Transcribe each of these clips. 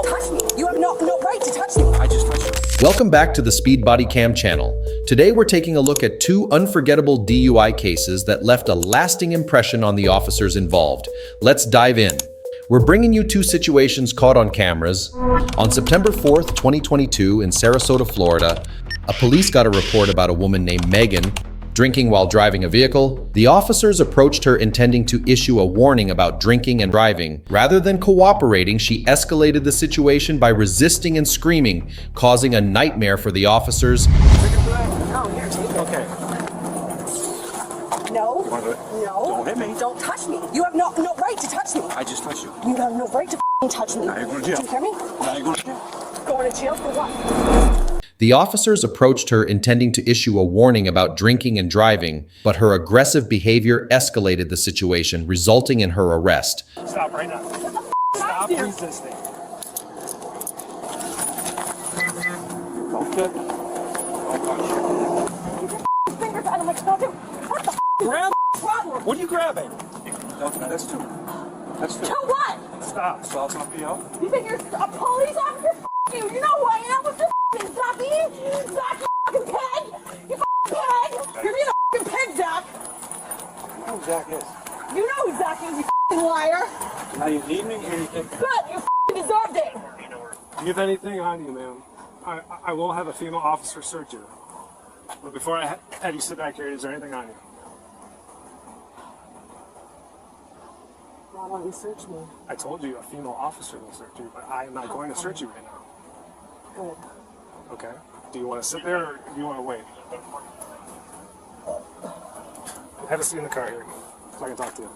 Don't touch me. You have no right to touch me. I just touched you. Welcome back to the Speed Body Cam channel. Today we're taking a look at two unforgettable DUI cases that left a lasting impression on the officers involved. Let's dive in. We're bringing you two situations caught on cameras. On September 4th, 2022 in Sarasota, Florida, a police got a report about a woman named Megan drinking while driving a vehicle. The officers approached her intending to issue a warning about drinking and driving. Rather than cooperating, she escalated the situation by resisting and screaming, causing a nightmare for the officers. Oh, here, take it. Okay. No. No. Don't hit me. Don't touch me. You have no right to touch me. I just touched you. You have no right to touch me. Now you're going to jail. Do you hear me? Now you're going to jail. Going to jail for what? The officers approached her intending to issue a warning about drinking and driving, but her aggressive behavior escalated the situation, resulting in her arrest. Stop right now. Stop resisting. Don't touch. Fingers out of my pocket. What the Grab. problem? What are you grabbing? That's two. That's two. To what? Stop. So I'll stop you out. You think you're a police officer? You. You know who I am? What's your Zach, you fucking pig! You fucking pig! You're being a fucking pig, Zach! You know who Zach is. You know who Zach is, you fucking liar! Now you need me or you think... Good, you fucking deserved it! Do you have anything on you, ma'am? I will have a female officer search you. But before I have you sit back here, is there anything on you? Why don't you search me? I told you a female officer will search you, but I am not going to search you right now. Good. Okay? Do you want to sit there or do you want to wait? Have a seat in the car here so I can talk to you.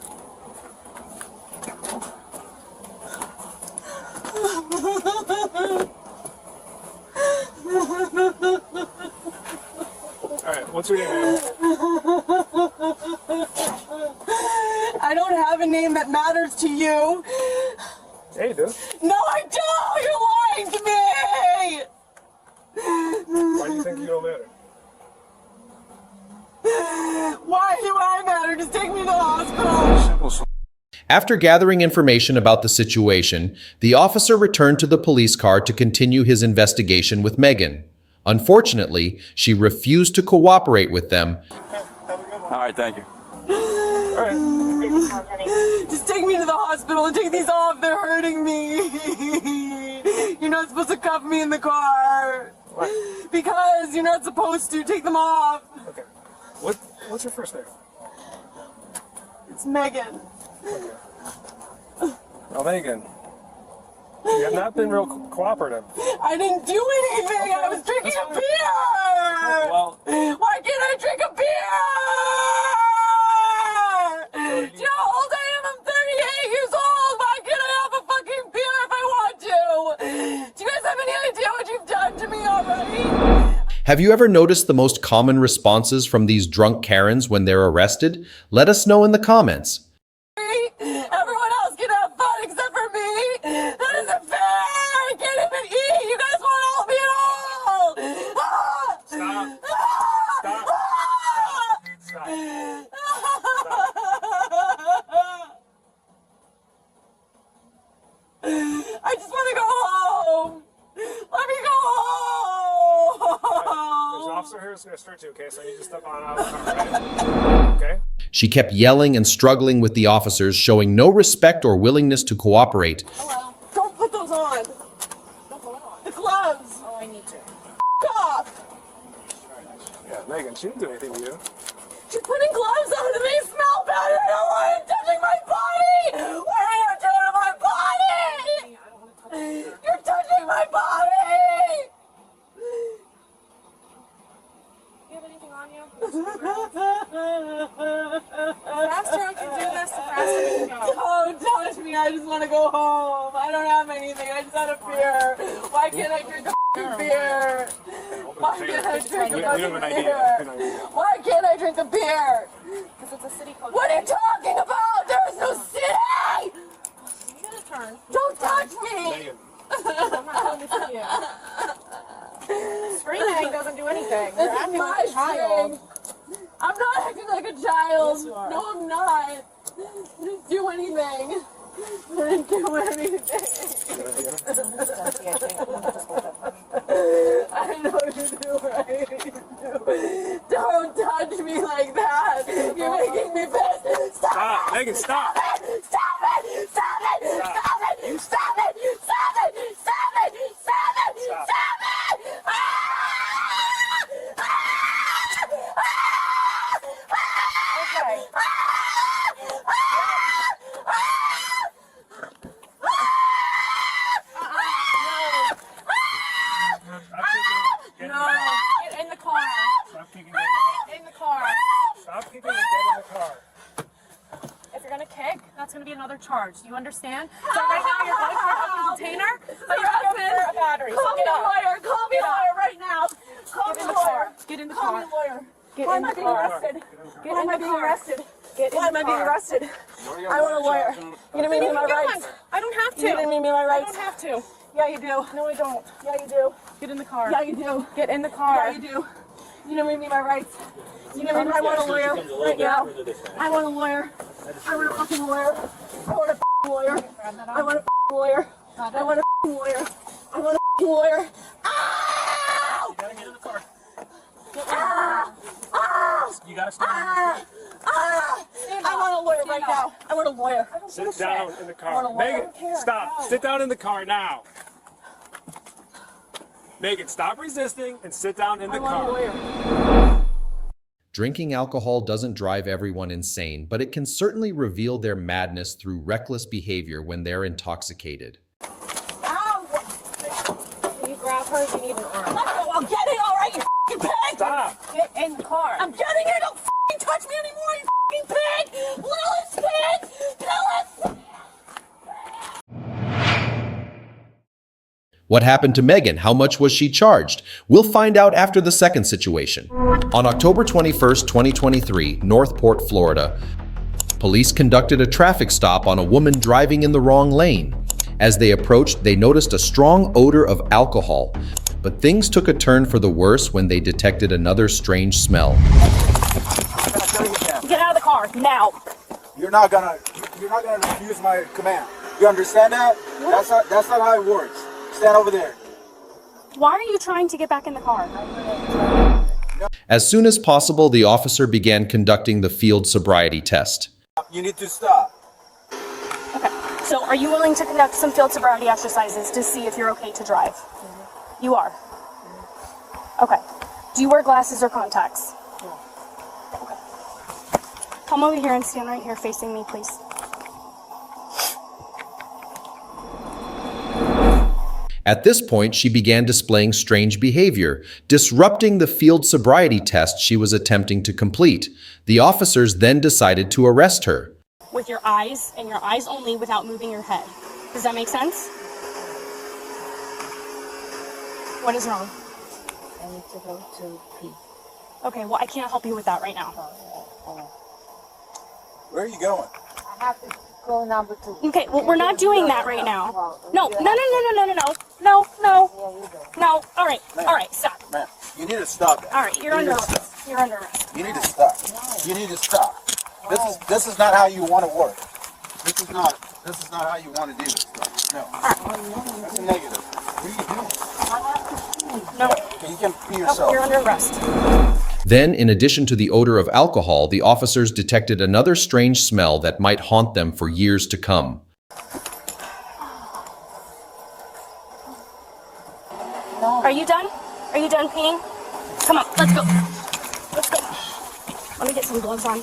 Alright, what's your name, ma'am? I don't have a name that matters to you. Yeah, you do. No, I don't! You're lying to me! Why do you think you don't matter? Why do I matter? Just take me to the hospital. After gathering information about the situation, the officer returned to the police car to continue his investigation with Megan. Unfortunately, she refused to cooperate with them. All right, thank you. Just take me to the hospital and take these off. They're hurting me. You're not supposed to cuff me in the car. What? Because you're not supposed to. Take them off. Okay. What's your first name? It's Megan. Well, Megan, you have not been real cooperative. I didn't do anything. I was drinking a beer. Well, Why can't I drink a beer? Do you know how old I am? I'm 38 years old. Why can't I have a fucking beer if I want to? Do you guys have any idea what you've done to me already? Have you ever noticed the most common responses from these drunk Karens when they're arrested? Let us know in the comments. Everyone else can have fun except for me. That isn't fair. I can't even eat. You guys won't help me at all. stop. Stop. Stop. I just want to go home. Let me go home. There's an officer here who's going to search you, okay? So you just step on out of the car, right? Okay? She kept yelling and struggling with the officers, showing no respect or willingness to cooperate. Hello. Don't put those on. The gloves. Oh, I need to. Off. Yeah, Megan, she didn't do anything to you. She's putting gloves on and they smell bad. I don't want you touching my body. What are you doing to my body? You're touching my body. Do you have anything on you? The faster I can do this, the faster we can go. Don't touch me. I just want to go home. I don't have anything. I just had a beer. Why can't I drink a beer? Why can't I drink a We have an beer? idea. Why can't I drink a beer? Because it's a city code. What are you talking about? There is no city! You gotta turn. Don't touch me! Megan, I'm not doing this to you. Screaming doesn't do anything. You're This is acting my like a child. thing. I'm not acting like a child. Yes, you are. No, I'm not. I didn't do anything. Didn't do anything. I know you do, right? Don't touch me like that. You're making me pissed. Stop, Megan, stop. Stop it! Stop it! Stop it! Stop it! Stop it! Stop it! Stop it! Stop it! Stop it! Ah! Okay. No. Get in the car. Stop kicking. Get in the car. Stop kicking and get in the car. If you're gonna kick, that's gonna be another charge. Do you understand? So right now you're going for an open container, but you're going for a battery. So Call me get a up. lawyer. Call me a lawyer right now. Call Get me in a the car. lawyer. Get in the Call me car. a lawyer. Get Why in am I the being car. arrested? Get Why in am I the being car. arrested? Get in Why am the I being car. arrested? I want a lawyer. You didn't mean me my rights. I don't have to. You didn't mean me my I rights. don't have to. Yeah, you do. No, I don't. Yeah, you do. Get in the car. Yeah, you do. Get in the car. Yeah, you do. You didn't mean me my rights. You didn't mean I want a lawyer right now. I want a lawyer. I want a fucking lawyer. I want a fucking lawyer. I want a fucking lawyer. I want a fucking lawyer. I want a fucking lawyer. Ow! You gotta get in the car. Ah! Ah! You gotta stand Ah! Ah! I want a lawyer right now. I want a lawyer. Sit down in the I want a car. lawyer. Megan, stop. Sit down in the car now. Megan, stop resisting and sit down in the I want a car. lawyer. Drinking alcohol doesn't drive everyone insane, but it can certainly reveal their madness through reckless behavior when they're intoxicated. Ow! Can you grab her? You need an arm. I'm getting all right, you fucking pig! Stop. Get in the car. I'm getting it! Don't fucking touch me anymore, you fucking pig! Lilith pig! Lilith! What happened to Megan? How much was she charged? We'll find out after the second situation. On October 21st, 2023, Northport, Florida, police conducted a traffic stop on a woman driving in the wrong lane. As they approached, they noticed a strong odor of alcohol, but things took a turn for the worse when they detected another strange smell. Get out of the car now. You're not gonna refuse my command. You understand that? That's not how it works. Stand over there. Why are you trying to get back in the car? As soon as possible, the officer began conducting the field sobriety test. You need to stop. Okay. So are you willing to conduct some field sobriety exercises to see if you're okay to drive? You are? Okay. Do you wear glasses or contacts? Okay. Come over here and stand right here facing me, please. At this point, she began displaying strange behavior, disrupting the field sobriety test she was attempting to complete. The officers then decided to arrest her. With your eyes, and your eyes only, without moving your head. Does that make sense? What is wrong? I need to go to pee. Okay, well, I can't help you with that right now. Where are you going? I have to go number 2. Okay, well, we're not doing that right now. No. No, all right, stop. Man, you need to stop that. All right, you're under arrest. You're under arrest. You need to stop. You need to stop. This is not how you want to work. This is not how you want to do this. No. That's a negative. What are you doing? No, You can pee no, yourself. you're under arrest. Then, in addition to the odor of alcohol, the officers detected another strange smell that might haunt them for years to come. Are you done? Are you done peeing? Come on, let's go. Let's go. Let me get some gloves on.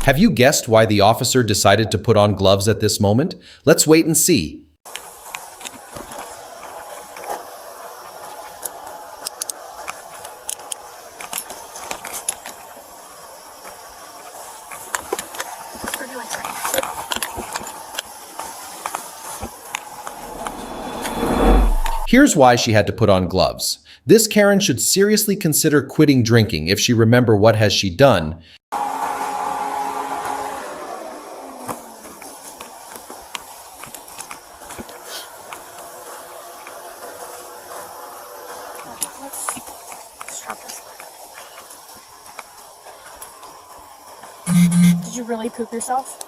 Have you guessed why the officer decided to put on gloves at this moment? Let's wait and see. Here's why she had to put on gloves. This Karen should seriously consider quitting drinking if she remember what has she done. Let's drop this. Did you really poop yourself?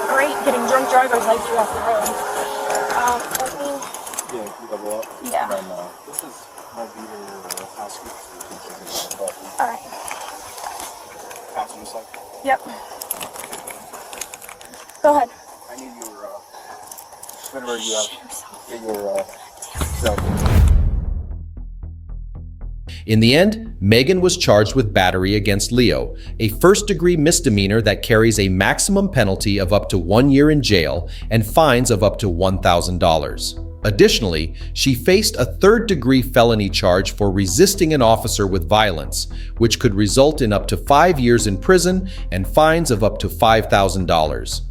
Great, getting drunk drivers like you off the road. Let me. Yeah, you double up. Yeah. And then, this is my beater house key. All right. Passenger side. Yep. Go ahead. I need your, whenever you get your, cell. In the end, Megan was charged with battery against Leo, a first-degree misdemeanor that carries a maximum penalty of up to 1 year in jail and fines of up to $1,000. Additionally, she faced a third-degree felony charge for resisting an officer with violence, which could result in up to 5 years in prison and fines of up to $5,000.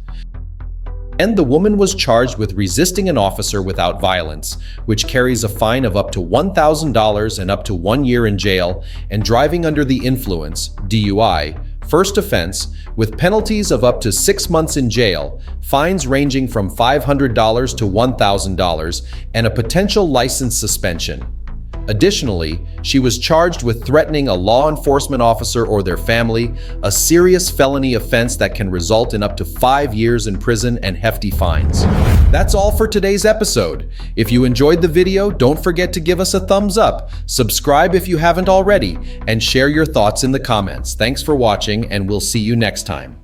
And the woman was charged with resisting an officer without violence, which carries a fine of up to $1,000 and up to 1 year in jail, and driving under the influence, DUI, first offense, with penalties of up to 6 months in jail, fines ranging from $500 to $1,000, and a potential license suspension. Additionally, she was charged with threatening a law enforcement officer or their family, a serious felony offense that can result in up to 5 years in prison and hefty fines. That's all for today's episode. If you enjoyed the video, don't forget to give us a thumbs up, subscribe if you haven't already, and share your thoughts in the comments. Thanks for watching, and we'll see you next time.